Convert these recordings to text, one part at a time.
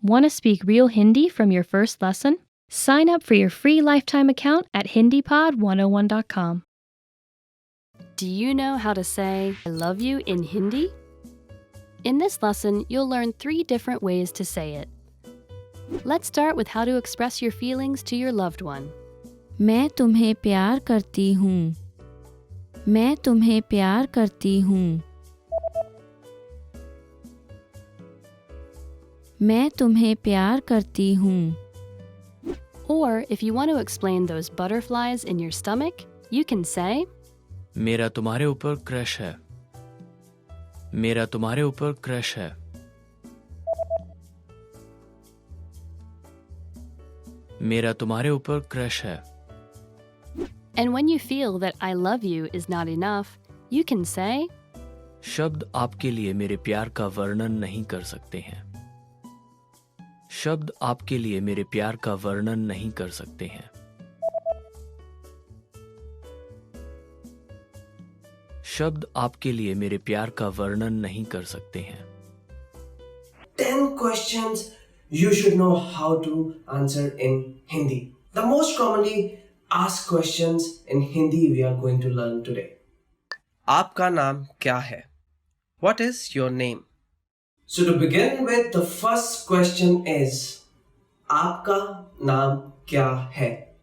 Want to speak real Hindi from your first lesson? Sign up for your free lifetime account at HindiPod101.com. Do you know how to say I love you in Hindi? In this lesson, you'll learn 3 different ways to say it. Let's start with how to express your feelings to your loved one. मैं तुम्हें प्यार करती हूँ। मैं तुम्हें प्यार करती हूँ। मैं तुम्हें प्यार करती हूँ। Or if you want to explain those butterflies in your stomach, you can say, मेरा तुम्हारे ऊपर क्रश है। मेरा तुम्हारे ऊपर क्रश है। मेरा तुम्हारे ऊपर क्रश है। And when you feel that I love you is not enough, you can say, शब्द आपके लिए मेरे प्यार का वर्णन नहीं कर सकते हैं। शब्द आपके लिए मेरे प्यार का वर्णन नहीं कर सकते हैं। शब्द आपके लिए मेरे प्यार का वर्णन नहीं कर सकते हैं। 10 questions you should know how to answer in Hindi. The most commonly asked questions in Hindi we are going to learn today. आपका नाम क्या है? What is your name? So to begin with, the first question is, आपका नाम क्या है?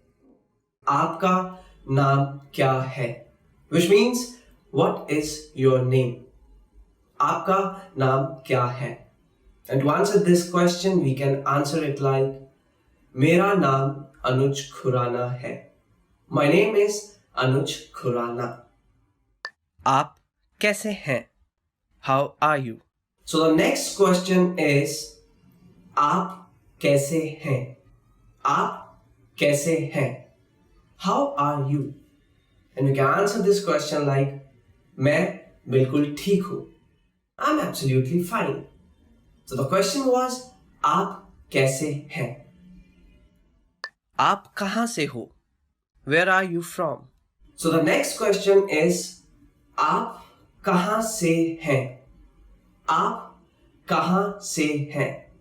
आपका नाम क्या है? Which means, what is your name? आपका नाम क्या है? And to answer this question, we can answer it like, मेरा नाम अनुज खुराना है. My name is Anuj Khurana. आप कैसे हैं? How are you? So the next question is, आप कैसे हैं? आप कैसे हैं? How are you? And we can answer this question like, मैं बिल्कुल ठीक हूँ. I'm absolutely fine. So the question was, आप कैसे हैं? आप कहाँ से हो? Where are you from? So the next question is, आप कहाँ से हैं? आप कहाँ से हैं?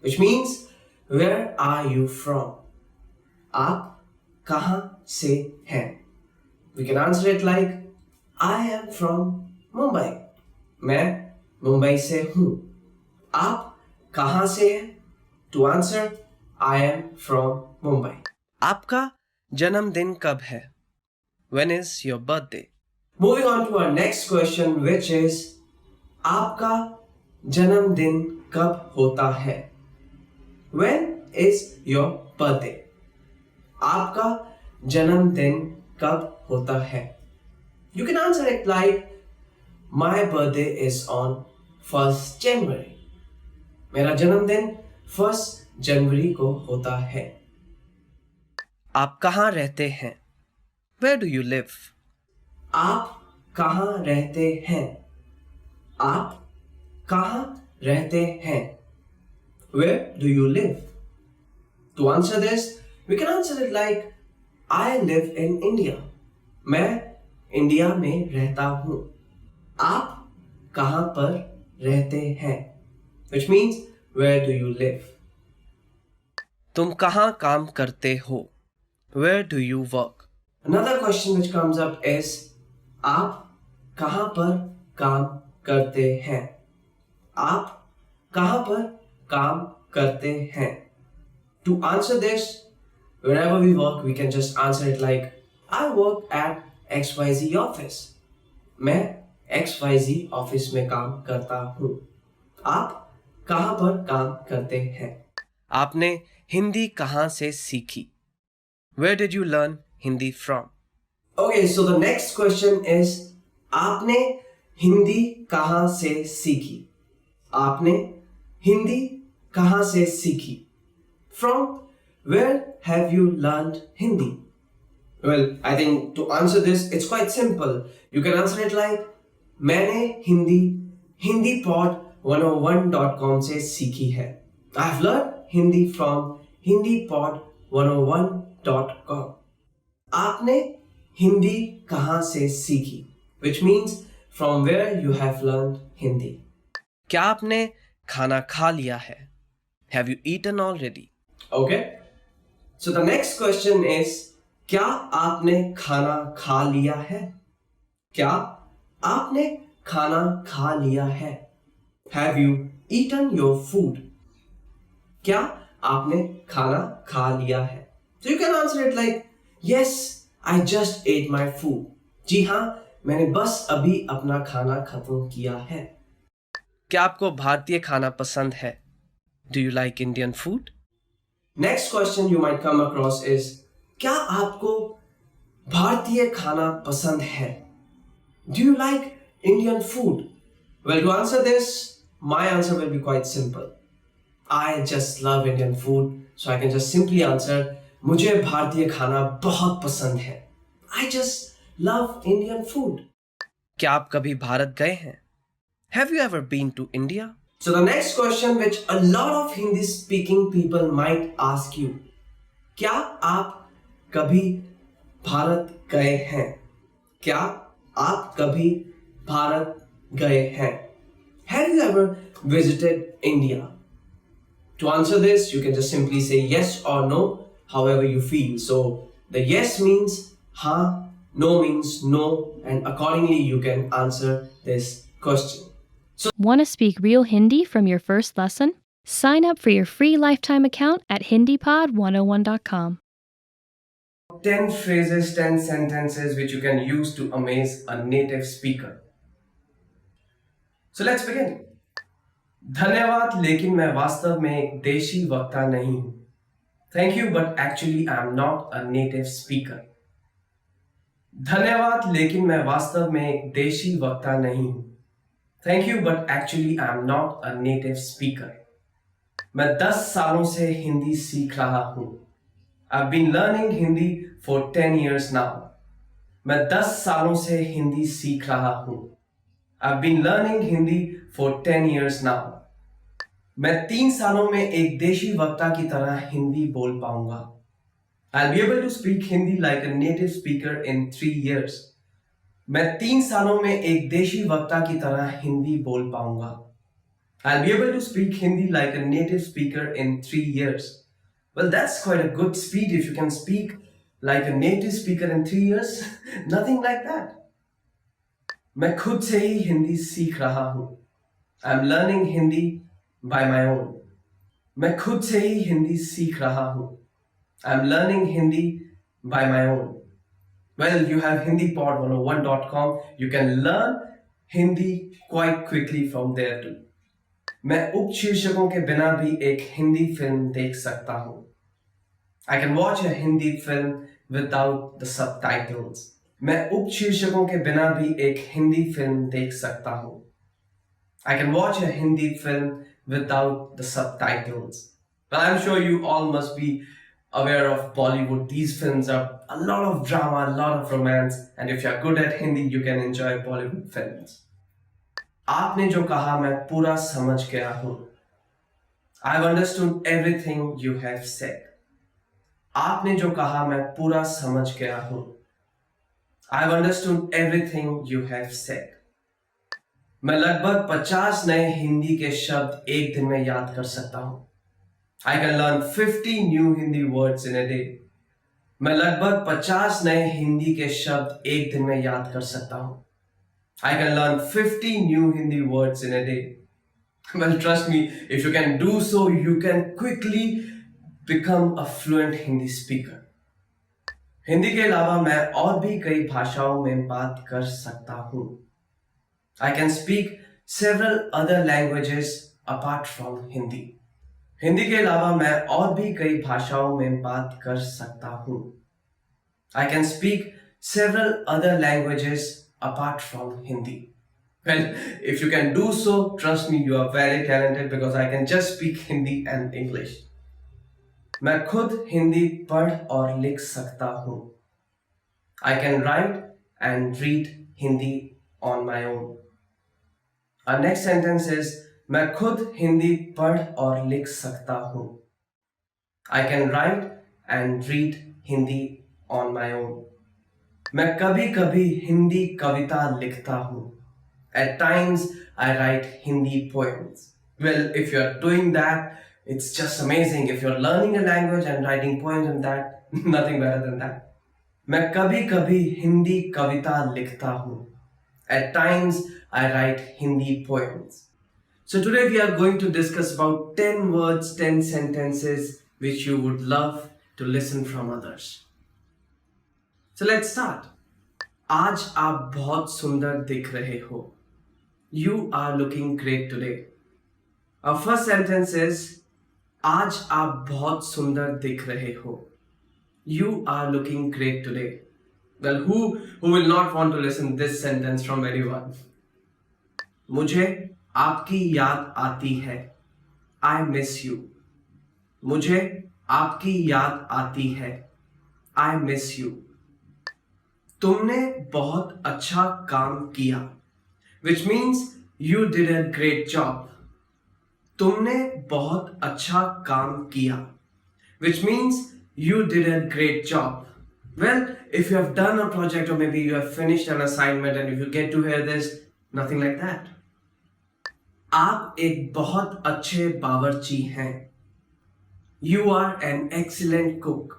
Which means, where are you from? आप कहाँ से हैं? We can answer it like, I am from Mumbai. मैं मुंबई से हूँ. आप कहाँ से हैं? To answer, I am from Mumbai. आपका जन्मदिन कब है? When is your birthday? Moving on to our next question, which is, आपका जन्मदिन कब होता है? When is your birthday? आपका जन्मदिन कब होता है? You can answer it like, my birthday is on 1st January. मेरा जन्मदिन 1st जनवरी को होता है. आप कहाँ रहते हैं? Where do you live? आप कहाँ रहते हैं? आप कहाँ रहते हैं? Where do you live? To answer this, we can answer it like, I live in India. मैं इंडिया में रहता हूँ. आप कहाँ पर रहते हैं? Which means, where do you live? तुम कहाँ काम करते हो? Where do you work? Another question which comes up is, आप कहाँ पर काम करते हैं? आप कहाँ पर काम करते हैं? To answer this, wherever we work, we can just answer it like, I work at XYZ office. मैं XYZ office में काम करता हूँ. आप कहाँ पर काम करते हैं? आपने हिंदी कहाँ से सीखी? Where did you learn Hindi from? Okay, so the next question is, आपने हिंदी कहाँ से सीखी? आपने हिंदी कहाँ से सीखी? From where have you learned Hindi? Well, I think to answer this, it's quite simple. You can answer it like, मैंने Hindi hindipod101.com से सीखी है. I've learned Hindi from hindipod101.com. आपने हिंदी कहाँ से सीखी? Which means, from where you have learned Hindi. क्या आपने खाना खा लिया है? Have you eaten already? Okay. So the next question is, क्या आपने खाना खा लिया है? क्या आपने खाना खा लिया है? Have you eaten your food? क्या आपने खाना खा लिया है? So you can answer it like, yes, I just ate my food. जी हाँ, मैंने बस अभी अपना खाना खत्म किया है. क्या आपको भारतीय खाना पसंद है? Do you like Indian food? Next question you might come across is, क्या आपको भारतीय खाना पसंद है? Do you like Indian food? Well, to answer this, my answer will be quite simple. I just love Indian food, so I can just simply answer, मुझे भारतीय खाना बहुत पसंद है. I just love Indian food. क्या आप कभी भारत गए हैं? Have you ever been to India? So the next question which a lot of Hindi speaking people might ask you, क्या आप कभी भारत गए हैं? क्या आप कभी भारत गए हैं? Have you ever visited India? To answer this, you can just simply say yes or no, however you feel. So the yes means हाँ, no means no, and accordingly you can answer this question. Want to speak real Hindi from your first lesson? Sign up for your free lifetime account at HindiPod101.com. 10 phrases, 10 sentences which you can use to amaze a native speaker. So let's begin. धन्यवाद, लेकिन मैं वास्तव में एक देशी वक्ता नहीं हूं. Thank you, but actually I am not a native speaker. धन्यवाद, लेकिन मैं वास्तव में एक देशी वक्ता नहीं हूं. Thank you, but actually I am not a native speaker. मैं 10 सालों से हिंदी सीख रहा हूं. I've been learning Hindi for 10 years now. मैं 10 सालों से हिंदी सीख रहा हूं. I've been learning Hindi for 10 years now. मैं 3 सालों में एक देशी वक्ता की तरह हिंदी बोल पाऊंगा. I'll be able to speak Hindi like a native speaker in 3 years. मैं 3 सालों में एक देशी वक्ता की तरह हिंदी बोल पाऊंगा. I'll be able to speak Hindi like a native speaker in 3 years. Well, that's quite a good speed if you can speak like a native speaker in 3 years. Nothing like that. मैं खुद से ही हिंदी सीख रहा हूं. I'm learning Hindi by my own. मैं खुद से ही हिंदी सीख रहा हूं. I'm learning Hindi by my own. Well, you have HindiPod101.com. You can learn Hindi quite quickly from there too. मैं उपशीर्षकों के बिना भी एक हिंदी फिल्म देख सकता हूं. I can watch a Hindi film without the subtitles. मैं उपशीर्षकों के बिना भी एक हिंदी फिल्म देख सकता हूं. I can watch a Hindi film without the subtitles. Well, I'm sure you all must be aware of Bollywood. These films are a lot of drama, a lot of romance, and if you're good at Hindi, you can enjoy Bollywood films. आपने जो कहा मैं पूरा समझ गया हूं. I've understood everything you have said. आपने जो कहा मैं पूरा समझ गया हूं. I've understood everything you have said. मैं लगभग 50 नए हिंदी के शब्द एक दिन में याद कर सकता हूं. I can learn 50 new Hindi words in a day. मैं लगभग 50 नए हिंदी के शब्द एक दिन में याद कर सकता हूं. I can learn 50 new Hindi words in a day. Well, trust me, if you can do so, you can quickly become a fluent Hindi speaker. Hindi के अलावा मैं और भी कई भाषाओं में बात कर सकता हूं. I can speak several other languages apart from Hindi. Hindi के अलावा मैं और भी कई भाषाओं में बात कर सकता हूं. I can speak several other languages apart from Hindi. Well, if you can do so, trust me, you are very talented because I can just speak Hindi and English. मैं खुद हिंदी पढ़ और लिख सकता हूं. I can write and read Hindi on my own. Our next sentence is, मैं खुद हिंदी पढ़ और लिख सकता हूं. I can write and read Hindi on my own. मैं कभी कभी हिंदी कविता लिखता हूं. At times I write Hindi poems. Well, if you are doing that, It's just amazing. If you're learning a language and writing poems in that, nothing better than that. मैं कभी कभी हिंदी कविता लिखता हूँ. At times, I write Hindi poems. So today we are going to discuss about 10 words, 10 sentences which you would love to listen from others. So let's start. आज आप बहुत सुंदर दिख रहे हो. You are looking great today. Our first sentence is आज आप बहुत सुंदर दिख रहे हो. You are looking great today. Well, who will not want to listen this sentence from anyone? मुझे आपकी याद आती है. I miss you. मुझे आपकी याद आती है. I miss you. तुमने बहुत अच्छा काम किया. Which means you did a great job. तुमने बहुत अच्छा काम किया. Which means you did a great job. Well, if you have done a project or maybe you have finished an assignment and if you get to hear this, nothing like that. आप एक बहुत अच्छे बावर्ची हैं. You are an excellent cook.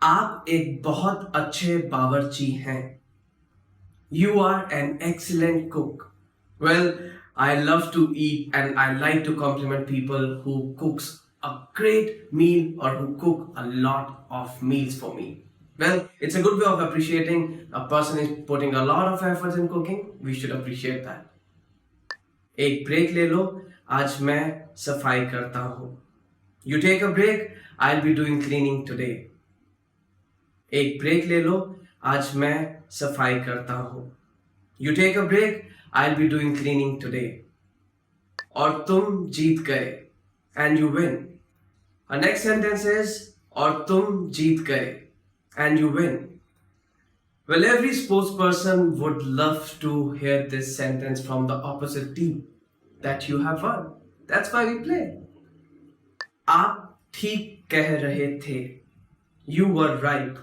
आप एक बहुत अच्छे बावर्ची हैं. You are an excellent cook. Well, I love to eat and I like to compliment people who cooks a great meal or who cook a lot of meals for me. Well, it's a good way of appreciating a person is putting a lot of efforts in cooking. We should appreciate that. एक break ले लो, आज मैं सफाई करता हूँ. You take a break, I'll be doing cleaning today. एक break ले लो, आज मैं सफाई करता हूँ. You take a break, I'll be doing cleaning today. और तुम जीत गए. And you win. Our next sentence is और तुम जीत गए. And you win. Well, every sports person would love to hear this sentence from the opposite team that you have won. That's why we play. आप ठीक कह रहे थे. You were right.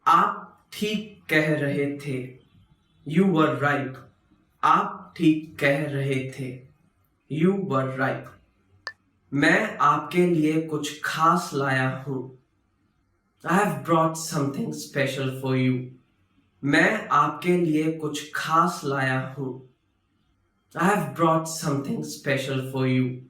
आप ठीक कह रहे थे. You were right. आप ठीक कह रहे थे. You were right. मैं आपके लिए कुछ खास लाया हूँ. I have brought something special for you. मैं आपके लिए कुछ खास लाया हूँ. I have brought something special for you.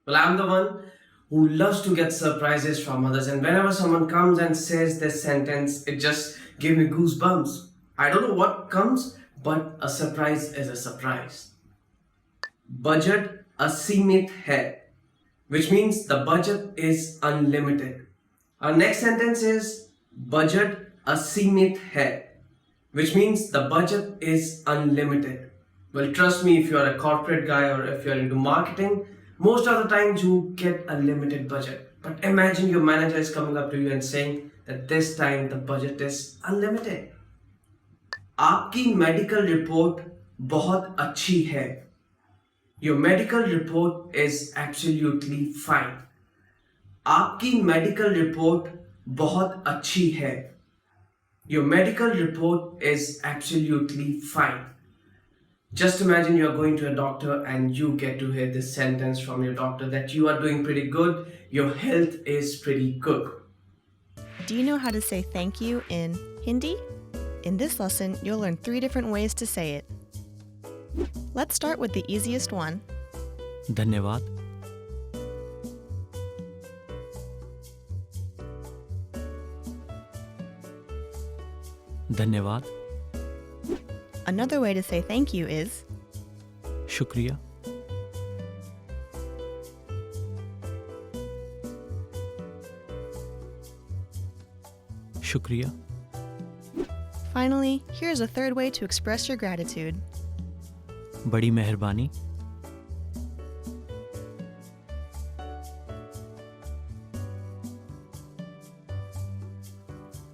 Well, I'm the one who loves to get surprises from others, and whenever someone comes and says this sentence, it just gives me goosebumps. I don't know what comes, but a surprise is a surprise. Budget असीमित है, which means the budget is unlimited. Our next sentence is budget असीमित है, which means the budget is unlimited. Well, trust me, if you are a corporate guy or if you are into marketing, most of the times you get a limited budget. But imagine your manager is coming up to you and saying that this time the budget is unlimited. आपकी medical report बहुत अच्छी है. Your medical report is absolutely fine. आपकी medical report बहुत अच्छी है. Your medical report is absolutely fine. Just imagine you are going to a doctor and you get to hear this sentence from your doctor that you are doing pretty good, your health is pretty good. Do you know how to say thank you in Hindi? In this lesson, you'll learn 3 different ways to say it. Let's start with the easiest one. धन्यवाद. धन्यवाद. Another way to say thank you is शुक्रिया. शुक्रिया. Finally, here's a third way to express your gratitude. बड़ी मेहरबानी.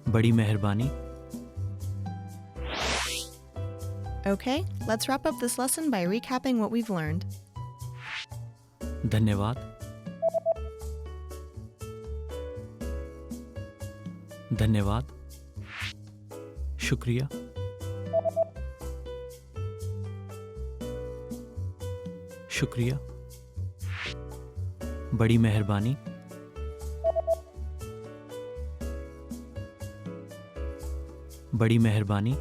बड़ी मेहरबानी. Okay, let's wrap up this lesson by recapping what we've learned. धन्यवाद. धन्यवाद. शुक्रिया. शुक्रिया. बड़ी मेहरबानी, बड़ी मेहरबानी,